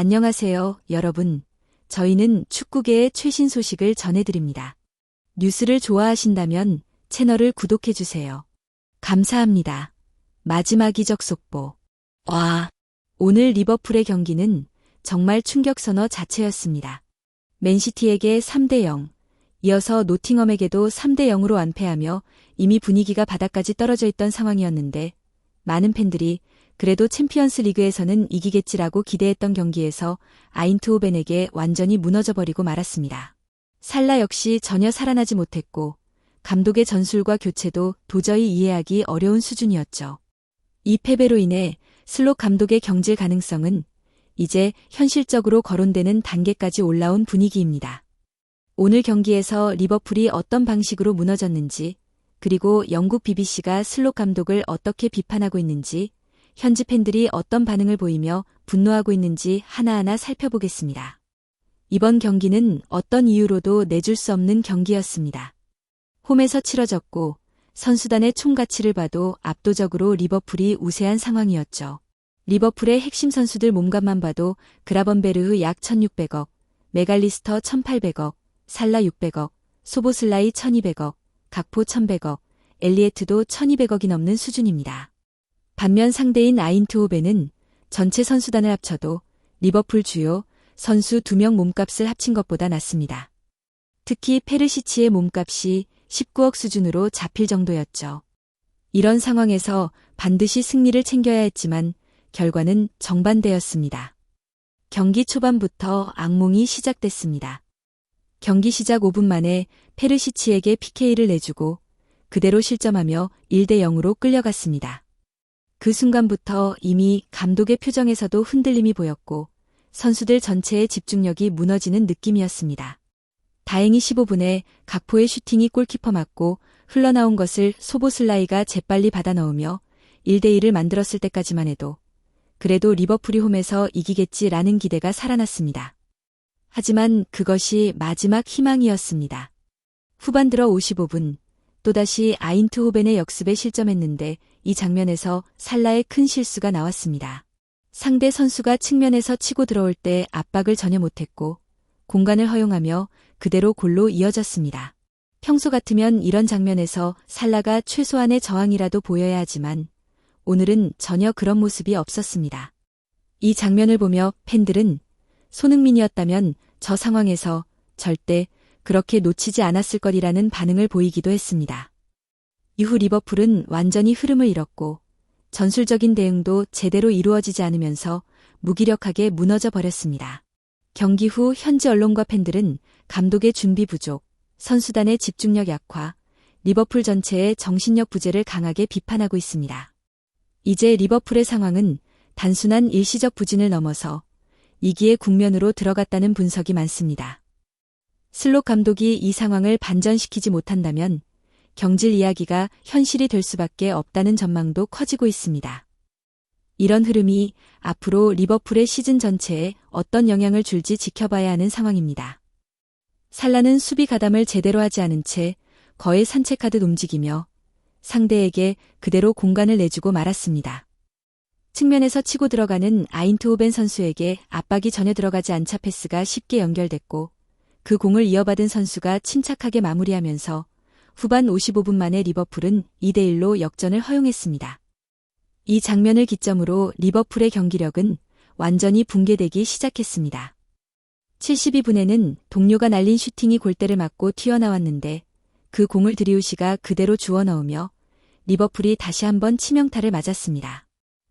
안녕하세요, 여러분. 저희는 축구계의 최신 소식을 전해드립니다. 뉴스를 좋아하신다면 채널을 구독해주세요. 감사합니다. 마지막 이적 속보. 오늘 리버풀의 경기는 정말 충격 선어 자체였습니다. 맨시티에게 3대0, 이어서 노팅엄에게도 3대0으로 완패하며 이미 분위기가 바닥까지 떨어져 있던 상황이었는데 많은 팬들이 그래도 챔피언스 리그에서는 이기겠지라고 기대했던 경기에서 아인트호벤에게 완전히 무너져버리고 말았습니다. 살라 역시 전혀 살아나지 못했고 감독의 전술과 교체도 도저히 이해하기 어려운 수준이었죠. 이 패배로 인해 슬롯 감독의 경질 가능성은 이제 현실적으로 거론되는 단계까지 올라온 분위기입니다. 오늘 경기에서 리버풀이 어떤 방식으로 무너졌는지, 그리고 영국 BBC가 슬롯 감독을 어떻게 비판하고 있는지, 현지 팬들이 어떤 반응을 보이며 분노하고 있는지 하나하나 살펴보겠습니다. 이번 경기는 어떤 이유로도 내줄 수 없는 경기였습니다. 홈에서 치러졌고 선수단의 총 가치를 봐도 압도적으로 리버풀이 우세한 상황이었죠. 리버풀의 핵심 선수들 몸값만 봐도 그라번베르흐 약 1,600억, 메갈리스터 1,800억, 살라 600억, 소보슬라이 1,200억, 각포 1,100억, 엘리에트도 1,200억이 넘는 수준입니다. 반면 상대인 아인트호벤은 전체 선수단을 합쳐도 리버풀 주요 선수 2명 몸값을 합친 것보다 낮습니다. 특히 페르시치의 몸값이 19억 수준으로 잡힐 정도였죠. 이런 상황에서 반드시 승리를 챙겨야 했지만 결과는 정반대였습니다. 경기 초반부터 악몽이 시작됐습니다. 경기 시작 5분 만에 페르시치에게 PK를 내주고 그대로 실점하며 1대0으로 끌려갔습니다. 그 순간부터 이미 감독의 표정에서도 흔들림이 보였고 선수들 전체의 집중력이 무너지는 느낌이었습니다. 다행히 15분에 각포의 슈팅이 골키퍼 맞고 흘러나온 것을 소보슬라이가 재빨리 받아 넣으며 1대1을 만들었을 때까지만 해도 그래도 리버풀이 홈에서 이기겠지라는 기대가 살아났습니다. 하지만 그것이 마지막 희망이었습니다. 후반 들어 55분, 또다시 아인트호벤의 역습에 실점했는데 이 장면에서 살라의 큰 실수가 나왔습니다. 상대 선수가 측면에서 치고 들어올 때 압박을 전혀 못했고 공간을 허용하며 그대로 골로 이어졌습니다. 평소 같으면 이런 장면에서 살라가 최소한의 저항이라도 보여야 하지만 오늘은 전혀 그런 모습이 없었습니다. 이 장면을 보며 팬들은 손흥민이었다면 저 상황에서 절대 그렇게 놓치지 않았을 거리라는 반응을 보이기도 했습니다. 이후 리버풀은 완전히 흐름을 잃었고 전술적인 대응도 제대로 이루어지지 않으면서 무기력하게 무너져 버렸습니다. 경기 후 현지 언론과 팬들은 감독의 준비 부족, 선수단의 집중력 약화, 리버풀 전체의 정신력 부재를 강하게 비판하고 있습니다. 이제 리버풀의 상황은 단순한 일시적 부진을 넘어서 위기의 국면으로 들어갔다는 분석이 많습니다. 슬롯 감독이 이 상황을 반전시키지 못한다면 경질 이야기가 현실이 될 수밖에 없다는 전망도 커지고 있습니다. 이런 흐름이 앞으로 리버풀의 시즌 전체에 어떤 영향을 줄지 지켜봐야 하는 상황입니다. 살라는 수비 가담을 제대로 하지 않은 채 거의 산책하듯 움직이며 상대에게 그대로 공간을 내주고 말았습니다. 측면에서 치고 들어가는 아인트호벤 선수에게 압박이 전혀 들어가지 않자 패스가 쉽게 연결됐고 그 공을 이어받은 선수가 침착하게 마무리하면서 후반 55분 만에 리버풀은 2대1로 역전을 허용했습니다. 이 장면을 기점으로 리버풀의 경기력은 완전히 붕괴되기 시작했습니다. 72분에는 동료가 날린 슈팅이 골대를 맞고 튀어나왔는데 그 공을 드리우시가 그대로 주워 넣으며 리버풀이 다시 한번 치명타를 맞았습니다.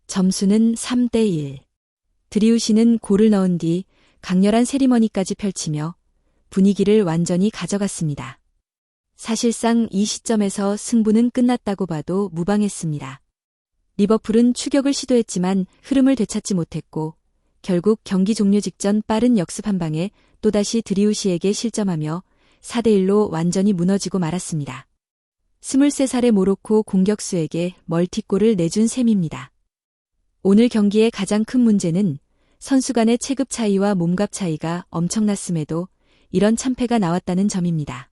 점수는 3대1. 드리우시는 골을 넣은 뒤 강렬한 세리머니까지 펼치며 분위기를 완전히 가져갔습니다. 사실상 이 시점에서 승부는 끝났다고 봐도 무방했습니다. 리버풀은 추격을 시도했지만 흐름을 되찾지 못했고 결국 경기 종료 직전 빠른 역습 한 방에 또다시 드리우시에게 실점하며 4대1로 완전히 무너지고 말았습니다. 23살의 모로코 공격수에게 멀티골을 내준 셈입니다. 오늘 경기의 가장 큰 문제는 선수 간의 체급 차이와 몸값 차이가 엄청났음에도 이런 참패가 나왔다는 점입니다.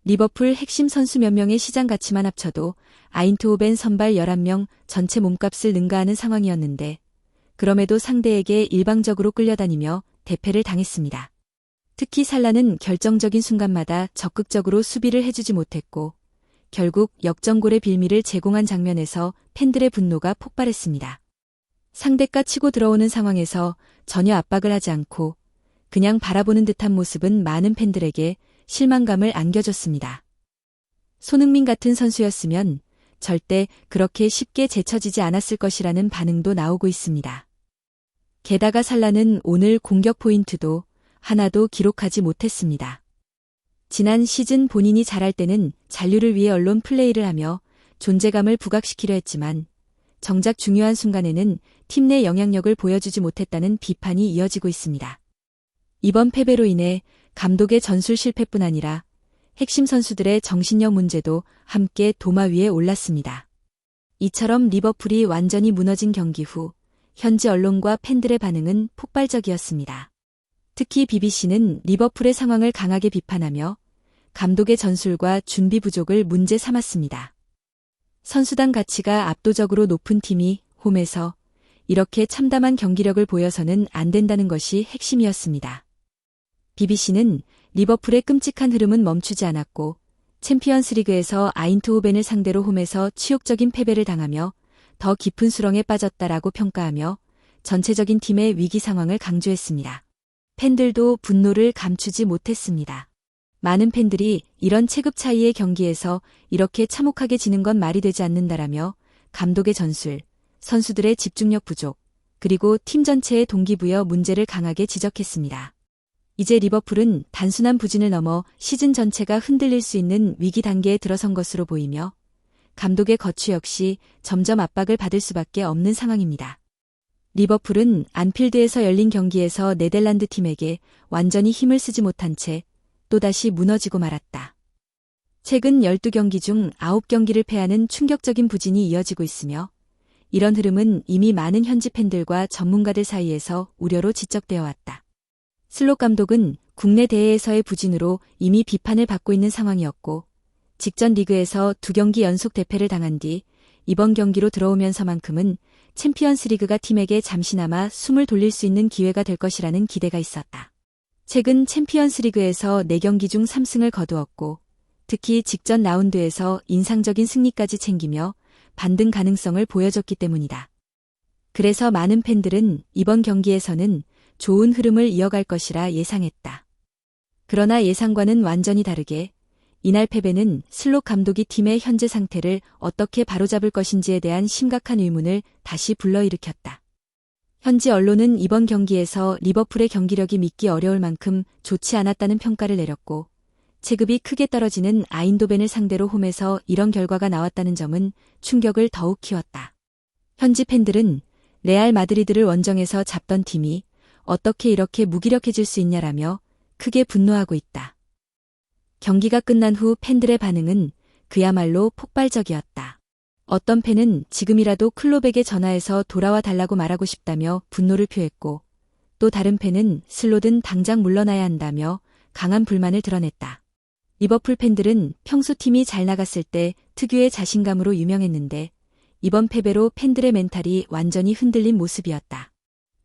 리버풀 핵심 선수 몇 명의 시장 가치만 합쳐도 아인트호벤 선발 11명 전체 몸값을 능가하는 상황이었는데 그럼에도 상대에게 일방적으로 끌려다니며 대패를 당했습니다. 특히 살라는 결정적인 순간마다 적극적으로 수비를 해주지 못했고 결국 역전골의 빌미를 제공한 장면에서 팬들의 분노가 폭발했습니다. 상대가 치고 들어오는 상황에서 전혀 압박을 하지 않고 그냥 바라보는 듯한 모습은 많은 팬들에게 실망감을 안겨줬습니다. 손흥민 같은 선수였으면 절대 그렇게 쉽게 제쳐지지 않았을 것이라는 반응도 나오고 있습니다. 게다가 살라는 오늘 공격 포인트도 하나도 기록하지 못했습니다. 지난 시즌 본인이 잘할 때는 잔류를 위해 언론 플레이를 하며 존재감을 부각시키려 했지만 정작 중요한 순간에는 팀 내 영향력을 보여주지 못했다는 비판이 이어지고 있습니다. 이번 패배로 인해 감독의 전술 실패뿐 아니라 핵심 선수들의 정신력 문제도 함께 도마 위에 올랐습니다. 이처럼 리버풀이 완전히 무너진 경기 후 현지 언론과 팬들의 반응은 폭발적이었습니다. 특히 BBC는 리버풀의 상황을 강하게 비판하며 감독의 전술과 준비 부족을 문제 삼았습니다. 선수단 가치가 압도적으로 높은 팀이 홈에서 이렇게 참담한 경기력을 보여서는 안 된다는 것이 핵심이었습니다. BBC는 리버풀의 끔찍한 흐름은 멈추지 않았고 챔피언스리그에서 아인트호벤을 상대로 홈에서 치욕적인 패배를 당하며 더 깊은 수렁에 빠졌다라고 평가하며 전체적인 팀의 위기 상황을 강조했습니다. 팬들도 분노를 감추지 못했습니다. 많은 팬들이 이런 체급 차이의 경기에서 이렇게 참혹하게 지는 건 말이 되지 않는다라며 감독의 전술, 선수들의 집중력 부족, 그리고 팀 전체의 동기부여 문제를 강하게 지적했습니다. 이제 리버풀은 단순한 부진을 넘어 시즌 전체가 흔들릴 수 있는 위기 단계에 들어선 것으로 보이며 감독의 거취 역시 점점 압박을 받을 수밖에 없는 상황입니다. 리버풀은 안필드에서 열린 경기에서 네덜란드 팀에게 완전히 힘을 쓰지 못한 채 또다시 무너지고 말았다. 최근 12경기 중 9경기를 패하는 충격적인 부진이 이어지고 있으며 이런 흐름은 이미 많은 현지 팬들과 전문가들 사이에서 우려로 지적되어 왔다. 슬롯 감독은 국내 대회에서의 부진으로 이미 비판을 받고 있는 상황이었고 직전 리그에서 2경기 연속 대패를 당한 뒤 이번 경기로 들어오면서만큼은 챔피언스리그가 팀에게 잠시나마 숨을 돌릴 수 있는 기회가 될 것이라는 기대가 있었다. 최근 챔피언스리그에서 4경기 중 3승을 거두었고 특히 직전 라운드에서 인상적인 승리까지 챙기며 반등 가능성을 보여줬기 때문이다. 그래서 많은 팬들은 이번 경기에서는 좋은 흐름을 이어갈 것이라 예상했다. 그러나 예상과는 완전히 다르게 이날 패배는 슬롯 감독이 팀의 현재 상태를 어떻게 바로잡을 것인지에 대한 심각한 의문을 다시 불러일으켰다. 현지 언론은 이번 경기에서 리버풀의 경기력이 믿기 어려울 만큼 좋지 않았다는 평가를 내렸고 체급이 크게 떨어지는 아인도벤을 상대로 홈에서 이런 결과가 나왔다는 점은 충격을 더욱 키웠다. 현지 팬들은 레알 마드리드를 원정에서 잡던 팀이 어떻게 이렇게 무기력해질 수 있냐라며 크게 분노하고 있다. 경기가 끝난 후 팬들의 반응은 그야말로 폭발적이었다. 어떤 팬은 지금이라도 클롭에게 전화해서 돌아와 달라고 말하고 싶다며 분노를 표했고 또 다른 팬은 슬롯은 당장 물러나야 한다며 강한 불만을 드러냈다. 리버풀 팬들은 평소 팀이 잘 나갔을 때 특유의 자신감으로 유명했는데 이번 패배로 팬들의 멘탈이 완전히 흔들린 모습이었다.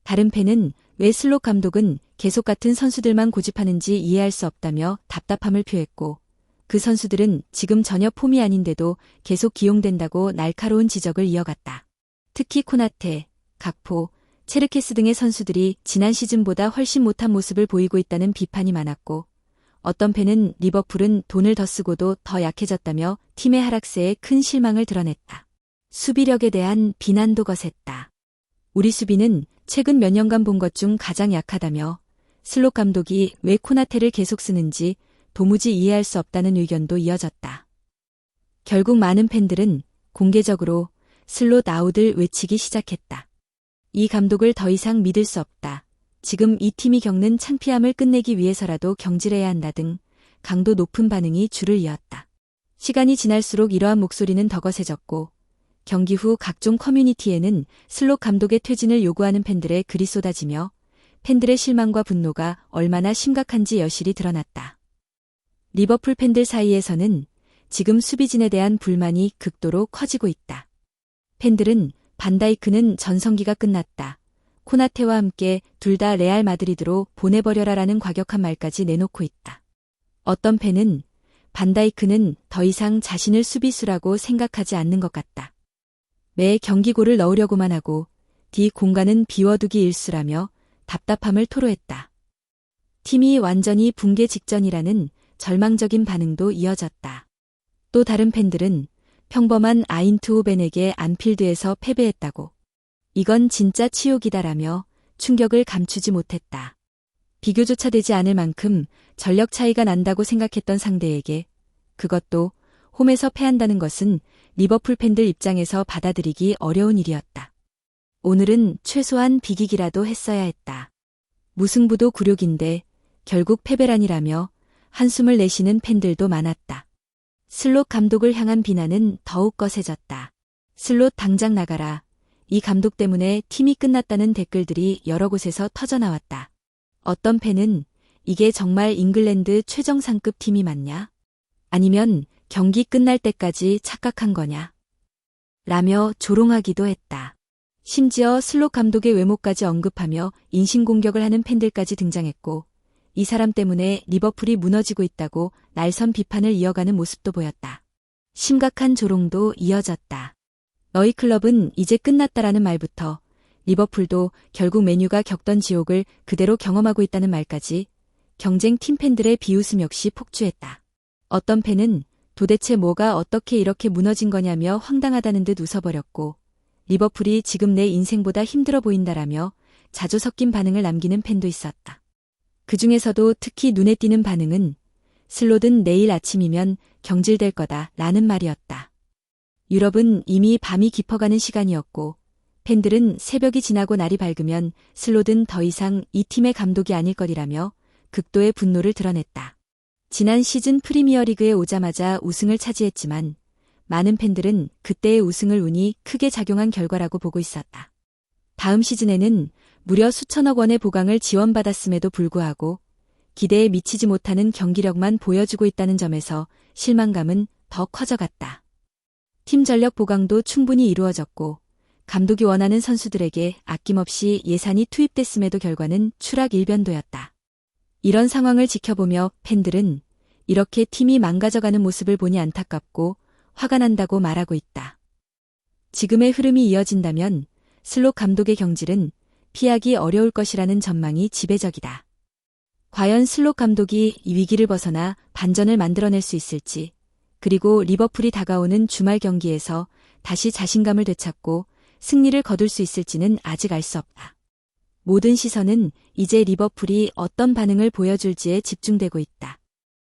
다른 팬은 왜 슬롯 감독은 계속 같은 선수들만 고집하는지 이해할 수 없다며 답답함을 표했고 그 선수들은 지금 전혀 폼이 아닌데도 계속 기용된다고 날카로운 지적을 이어갔다. 특히 코나테, 각포, 체르케스 등의 선수들이 지난 시즌보다 훨씬 못한 모습을 보이고 있다는 비판이 많았고 어떤 팬은 리버풀은 돈을 더 쓰고도 더 약해졌다며 팀의 하락세에 큰 실망을 드러냈다. 수비력에 대한 비난도 거셌다. 우리 수비는 최근 몇 년간 본 것 중 가장 약하다며 슬롯 감독이 왜 코나테를 계속 쓰는지 도무지 이해할 수 없다는 의견도 이어졌다. 결국 많은 팬들은 공개적으로 슬롯 아웃을 외치기 시작했다. 이 감독을 더 이상 믿을 수 없다. 지금 이 팀이 겪는 창피함을 끝내기 위해서라도 경질해야 한다 등 강도 높은 반응이 줄을 이었다. 시간이 지날수록 이러한 목소리는 더 거세졌고 경기 후 각종 커뮤니티에는 슬롯 감독의 퇴진을 요구하는 팬들의 글이 쏟아지며 팬들의 실망과 분노가 얼마나 심각한지 여실히 드러났다. 리버풀 팬들 사이에서는 지금 수비진에 대한 불만이 극도로 커지고 있다. 팬들은 반다이크는 전성기가 끝났다. 코나테와 함께 둘 다 레알 마드리드로 보내버려라라는 과격한 말까지 내놓고 있다. 어떤 팬은 반다이크는 더 이상 자신을 수비수라고 생각하지 않는 것 같다. 매 경기 골을 넣으려고만 하고 뒤 공간은 비워두기 일수라며 답답함을 토로했다. 팀이 완전히 붕괴 직전이라는 절망적인 반응도 이어졌다. 또 다른 팬들은 평범한 아인트호벤에게 안필드에서 패배했다고. 이건 진짜 치욕이다라며 충격을 감추지 못했다. 비교조차 되지 않을 만큼 전력 차이가 난다고 생각했던 상대에게 그것도 홈에서 패한다는 것은 리버풀 팬들 입장에서 받아들이기 어려운 일이었다. 오늘은 최소한 비기기라도 했어야 했다. 무승부도 굴욕인데 결국 패배란이라며 한숨을 내쉬는 팬들도 많았다. 슬롯 감독을 향한 비난은 더욱 거세졌다. 슬롯 당장 나가라. 이 감독 때문에 팀이 끝났다는 댓글들이 여러 곳에서 터져나왔다. 어떤 팬은 이게 정말 잉글랜드 최정상급 팀이 맞냐? 아니면 경기 끝날 때까지 착각한 거냐? 라며 조롱하기도 했다. 심지어 슬롯 감독의 외모까지 언급하며 인신공격을 하는 팬들까지 등장했고 이 사람 때문에 리버풀이 무너지고 있다고 날선 비판을 이어가는 모습도 보였다. 심각한 조롱도 이어졌다. 너희 클럽은 이제 끝났다라는 말부터 리버풀도 결국 메뉴가 겪던 지옥을 그대로 경험하고 있다는 말까지 경쟁 팀 팬들의 비웃음 역시 폭주했다. 어떤 팬은 도대체 뭐가 어떻게 이렇게 무너진 거냐며 황당하다는 듯 웃어버렸고 리버풀이 지금 내 인생보다 힘들어 보인다라며 자주 섞인 반응을 남기는 팬도 있었다. 그 중에서도 특히 눈에 띄는 반응은 슬롯은 내일 아침이면 경질될 거다 라는 말이었다. 유럽은 이미 밤이 깊어가는 시간이었고 팬들은 새벽이 지나고 날이 밝으면 슬롯은 더 이상 이 팀의 감독이 아닐 거리라며 극도의 분노를 드러냈다. 지난 시즌 프리미어리그에 오자마자 우승을 차지했지만 많은 팬들은 그때의 우승을 운이 크게 작용한 결과라고 보고 있었다. 다음 시즌에는 무려 수천억 원의 보강을 지원받았음에도 불구하고 기대에 미치지 못하는 경기력만 보여주고 있다는 점에서 실망감은 더 커져갔다. 팀 전력 보강도 충분히 이루어졌고 감독이 원하는 선수들에게 아낌없이 예산이 투입됐음에도 결과는 추락일변도였다. 이런 상황을 지켜보며 팬들은 이렇게 팀이 망가져가는 모습을 보니 안타깝고 화가 난다고 말하고 있다. 지금의 흐름이 이어진다면 슬롯 감독의 경질은 피하기 어려울 것이라는 전망이 지배적이다. 과연 슬롯 감독이 이 위기를 벗어나 반전을 만들어낼 수 있을지, 그리고 리버풀이 다가오는 주말 경기에서 다시 자신감을 되찾고 승리를 거둘 수 있을지는 아직 알 수 없다. 모든 시선은 이제 리버풀이 어떤 반응을 보여줄지에 집중되고 있다.